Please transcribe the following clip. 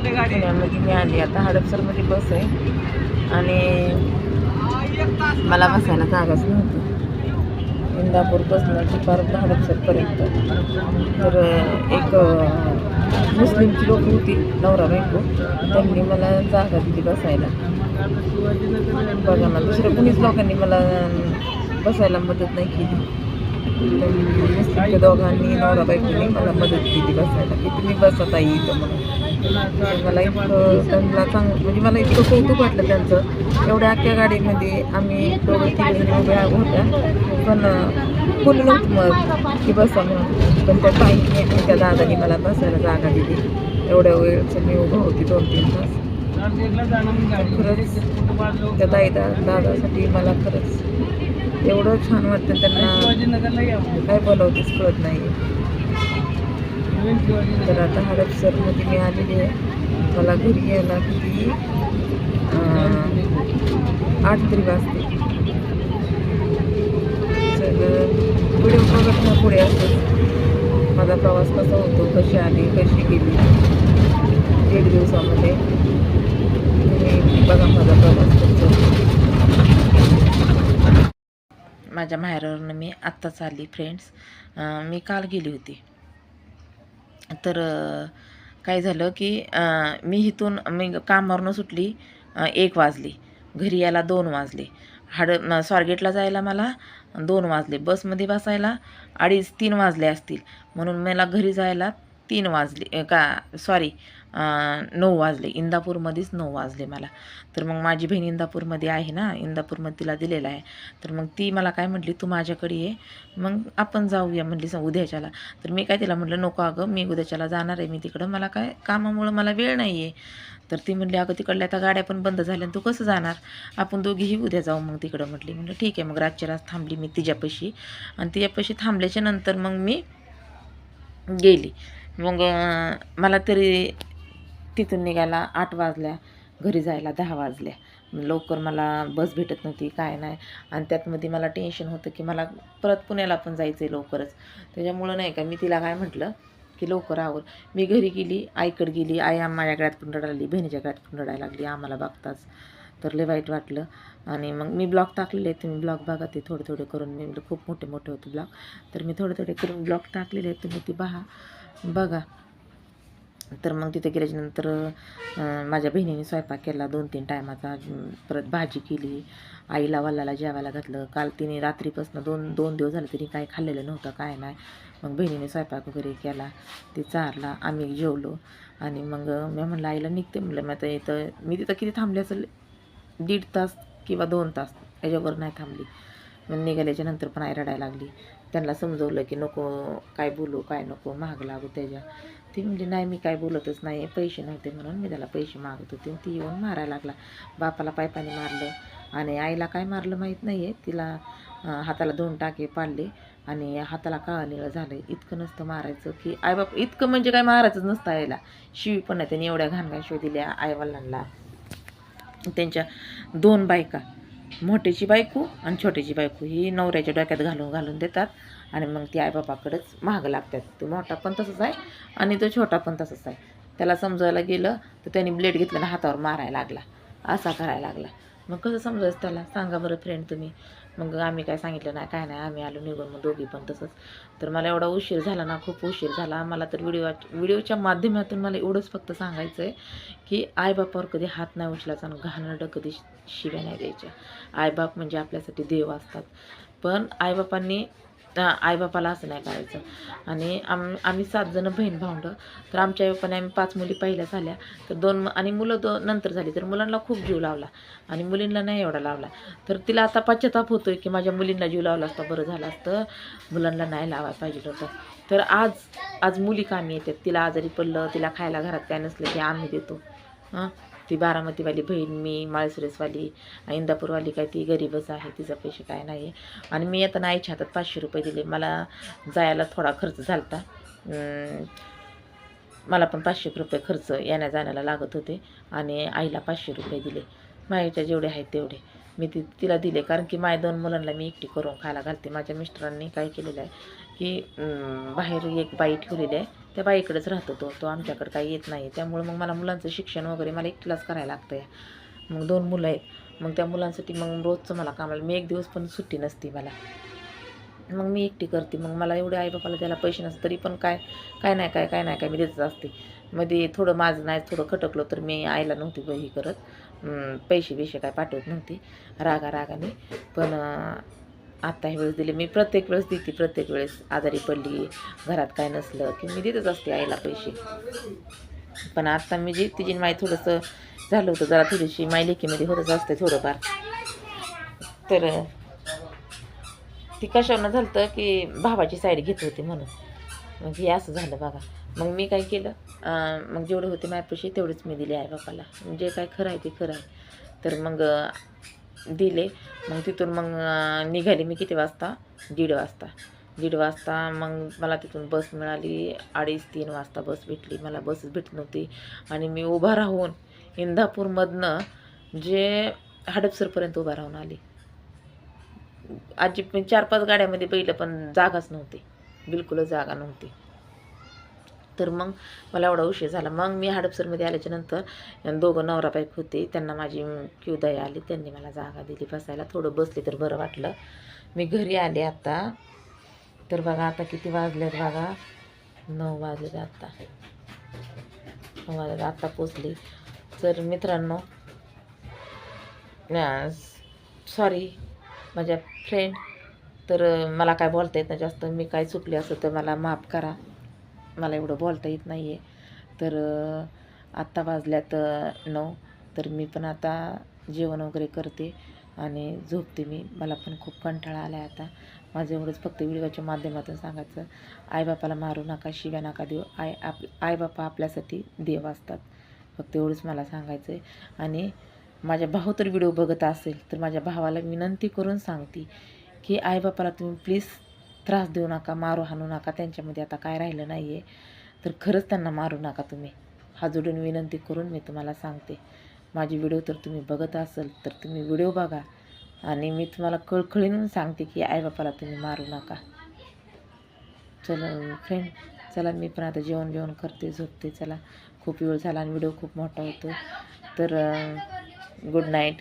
पुण्यामध्ये मी आली. आता हडपसरमध्ये बस आहे आणि मला बसायला जागाच नव्हती. इंदापूरपासून ते पार हडपसरपर्यंत. तर एक मुस्लिमची लोक होती, नवरा बायको, त्यांनी मला जागा दिली बसायला. बघा ना, दुसऱ्या कुणीच लोकांनी मला बसायला मदत नाही केली. मुस्लिमच्या दोघांनी, नवरा बायकोनी मला मदत केली बसायला, की तुम्ही बसत आहे इथं म्हणून. मला इतकं त्यांना म्हणजे मला इतकं कौतुक वाटलं त्यांचं. एवढ्या अख्ख्या गाडीमध्ये आम्ही दोघं तिघजणी उभ्या होत्या, पण कोणी नव्हतं मग की बसा म्हणून. पण त्या ताईने आणि त्या दादानी मला बसायला जागा दिली. एवढ्या वेळचं मी उभं होती 2-3 तास. खरंच त्या दादासाठी मला खरंच एवढं छान वाटतं. त्यांना काय बोलावं तेच कळत नाही. तर आता हडपसरमध्ये मी आलेली आहे. मला घरी यायला किती 8 तरी वाजते. सगळं व्हिडिओ बघत ना पुढे असं माझा प्रवास कसा होतो, कशी आली कशी गेली 1 दिवसामध्ये. तुम्ही बघा माझा प्रवास कसा. माझ्या माहेरावरून मी आत्ताच आली फ्रेंड्स. मी काल गेली होती. तर काय झालं की मी मी कामावरून सुटली 1 वाजली, घरी यायला 2 वाजले. स्वारगेटला जायला मला 2 वाजले, बसमध्ये बसायला 2:30-3 वाजले असतील. म्हणून मला घरी जायला 3 वाजले 9 वाजले. इंदापूरमध्येच 9 वाजले मला. तर मग माझी बहीण इंदापूरमध्ये आहे ना, इंदापूरमध्ये तिला दिलेला आहे. तर मग ती मला काय म्हटली, तू माझ्याकडे ये, मग आपण जाऊया म्हटली उद्याच्याला. तर मी काय तिला म्हटलं, नको अगं, मी उद्याच्याला जाणार आहे, मी तिकडं, मला काय कामामुळं मला वेळ नाही आहे. तर ती म्हटली, अगं तिकडल्या आता गाड्या पण बंद झाल्या, तू कसं जाणार, आपण दोघीही उद्या जाऊ मग तिकडं म्हटली. म्हटलं ठीक आहे. मग रातच्या रात थांबली मी तिच्यापाशी, आणि तिच्यापाशी थांबल्याच्या नंतर मग मी गेली. मग मला तरी तिथून निघायला 8 वाजल्या, घरी जायला 10 वाजल्या. लवकर मला बस भेटत नव्हती, काय नाही. आणि त्यातमध्ये मला टेन्शन होतं की मला परत पुण्याला पण जायचं आहे लवकरच. त्याच्यामुळं नाही का, मी तिला काय म्हटलं की लवकर आवर. मी घरी गेली, आईकडे गेली. आई माझ्या गळ्यात पण रडायला लागली, बहिणीच्या गळ्यात पण रडायला लागली आम्हाला बघताच. तर लय वाईट वाटलं. आणि मग मी ब्लॉग टाकलेले आहेत, तुम्ही ब्लॉग बघा, ते थोडे थोडे करून. मी खूप मोठे मोठे होते ब्लॉग, तर मी थोडे थोडे करून ब्लॉग टाकलेले आहेत, तुम्ही ती बघा. तर मग तिथे गेल्याच्यानंतर माझ्या बहिणीने स्वयंपाक केला 2-3 टायमाचा. परत भाजी केली, आईला वल्लाला जेवायला घातलं. काल तिने रात्रीपासून 2 दिवस झाले तरी काही खाल्लेलं नव्हतं, काय नाही. मग बहिणीने स्वयंपाक वगैरे केला, ते चारला, आम्ही जेवलो. आणि मग मी म्हणलं आईला निघते, म्हणलं मी तिथं किती थांबले असेल, 1.5 तास किंवा 2 तास, याच्यावर नाही थांबली. मग निघाल्याच्यानंतर पण आई रडायला लागली. त्यांना समजवलं की नको काय बोलू, काय नको महाग लागू त्याच्या. ती म्हणजे नाही, मी काय बोलतच नाही, पैसे नव्हते म्हणून मी त्याला पैसे मागत होते. ती येऊन मारायला लागला. बापाला पायपाने मारलं आणि आईला काय मारलं माहीत नाही आहे. तिला हाताला 2 टाके पाडले आणि हाताला काळं निळं झालं. इतकं नसतं मारायचं की आईबाप, इतकं म्हणजे काय मारायचंच नसतं आईला. शिवी पण नाही, त्यांनी एवढ्या घाण शिवी दिल्या आईवडिलांना. त्यांच्या 2 बायका, मोठ्याची बायको आणि छोट्याची बायको, ही नवऱ्याच्या डोक्यात घालून देतात आणि मग ती आईबापाकडेच महाग लागतात. तो मोठा पण तसंच आहे आणि तो छोटा पण तसंच आहे. त्याला समजायला गेलं तर त्यांनी ब्लेड घेतला हातावर मारायला लागला, असा करायला लागला. मग कसं समजायचं त्याला, सांगा बरं फ्रेंड तुम्ही. मग आम्ही काय सांगितलं नाही, काय नाही, आम्ही आलो निघून. मग दोघी पण तसंच. तर मला एवढा उशीर झाला ना, खूप उशीर झाला मला. तर व्हिडिओच्या माध्यमातून मला एवढंच फक्त सांगायचं आहे की आईबापावर कधी हात नाही उचलायचा आणि घाणेरडं कधी शिव्या नाही द्यायच्या. आईबाप म्हणजे आपल्यासाठी देव असतात, पण आईबापाला असं नाही करायचं. आणि आम्ही 7 जण बहीण भावंडं. तर आमच्या आईबापाने, आम्ही 5 मुली पहिल्या झाल्या, तर 2 आणि मुलं नंतर झाली. तर मुलांना खूप जीव लावला आणि मुलींना नाही एवढा लावला. तर तिला आता पश्चाताप होतोय की माझ्या मुलींना जीव लावला असता बरं झालं असतं, मुलांना नाही लावायला पाहिजे होतं. तर आज मुली कामी येतात. तिला आजारी पडलं, तिला खायला घरात काय नसलं की आम्ही देतो. ती बारामतीवाली बहीण, मी माळशिरसवाली, इंदापूरवाली काय ती गरीबच आहे, तिचा पैसे काय नाही. आणि मी आता आईच्या हातात 500 रुपये दिले. मला जायला थोडा खर्च झाला, मला पण 500 रुपये खर्च येण्या जाण्याला लागत होते आणि आईला 500 रुपये दिले. माझ्याच्या जेवढे आहेत तेवढे मी तिला दिले, कारण की माझ्या 2 मुलांना मी एकटी करून खायला घालते. माझ्या मिस्टरांनी काय केलेलं आहे की बाहेर एक बाई ठेवलेली आहे, त्या बाईकडेच राहतो तो आमच्याकडे काही येत नाही. त्यामुळे मग मला मुलांचं शिक्षण वगैरे मला एकटीलाच करायला लागतं आहे. मग 2 मुलं आहेत. मग त्या मुलांसाठी मग रोजचं मला कामाला मी एक दिवस पण सुट्टी नसते मला. मग मी एकटी करते. मग मला एवढे आई-बापाला द्यायला पैसे नसते तरी पण काय काय मी देतच असते. मध्ये थोडं माझं नाही थोडं खटकलं तर मी आईला नव्हती हे करत. पैसे काय पाठवत नव्हते रागाने. पण आता ह्यावेळेस दिले. मी प्रत्येक वेळेस देते. प्रत्येक वेळेस आजारी पडली, घरात काय नसलं की मी देतच असते आईला पैसे. पण आता मी जे तिची माई थोडंसं झालं होतं जरा थोडीशी माई लेकीमध्ये होतच असते थोडंफार. तर ती कशावरनं झालं होतं की भावाची साईड घेत होती म्हणून. मग हे असं झालं बघा. मग मी काय केलं, मग जेवढे होते माझ्यापाशी तेवढेच मी दिले आई-बापाला. जे काय खरं आहे ते खरं आहे. तर मग दिले. मग तिथून मग निघाली मी किती वाजता? 1:30 वाजता. मग मला तिथून बस मिळाली 2:30-3 वाजता बस भेटली. मला बसच भेटत नव्हती आणि मी उभा राहून इंदापूरमधनं जे हडपसरपर्यंत उभा राहून आली. 4-5 गाड्यामध्ये पहिलं पण जागाच नव्हती, बिलकुलच जागा नव्हती. तर मग मला एवढा उशीर झाला. मग मी हडपसरमध्ये आल्याच्यानंतर दोघं नवरा-बायको होते. त्यांना माझी दया आली. त्यांनी मला जागा दिली बसायला. थोडं बसले तर बरं वाटलं. मी घरी आले आता. तर बघा आता किती वाजलेत बघा. 9 वाजलेत आता. 9 वाजले आत्ता पोचली. तर मित्रांनो सॉरी माझ्या फ्रेंड. तर मला काय बोलता येत नाही जास्त. मी काय चुकले असं तर मला माफ करा. मला एवढं बोलता येत नाही आहे. तर आत्ता वाजल्यात 9. तर मी पण आता जेवण वगैरे करते आणि झोपते मी. मला पण खूप कंटाळा आला आहे आता. माझं एवढंच फक्त व्हिडिओच्या माध्यमातून सांगायचं, आईबापाला मारू नका, शिव्या नका देऊ. आईबापा आपल्यासाठी देव असतात. फक्त एवढंच मला सांगायचं आहे. आणि माझ्या भाऊ तर व्हिडिओ बघत असेल तर माझ्या भावाला विनंती करून सांगते की आईबापाला तुम्ही प्लीज त्रास देऊ नका, मारू हाणू नका. त्यांच्यामध्ये आता काय राहिलं नाही आहे. तर खरंच त्यांना मारू नका तुम्ही. हात जोडून विनंती करून मी तुम्हाला सांगते. माझी व्हिडिओ तर तुम्ही बघत असाल तर तुम्ही व्हिडिओ बघा आणि मी तुम्हाला कळकळीनं सांगते की आईबापाला तुम्ही मारू नका. चला फ्रेंड, चला मी पण आता जेवण करते, झोपते. चला खूप वेळ झाला आणि व्हिडिओ खूप मोठा होतो. तर गुड नाईट.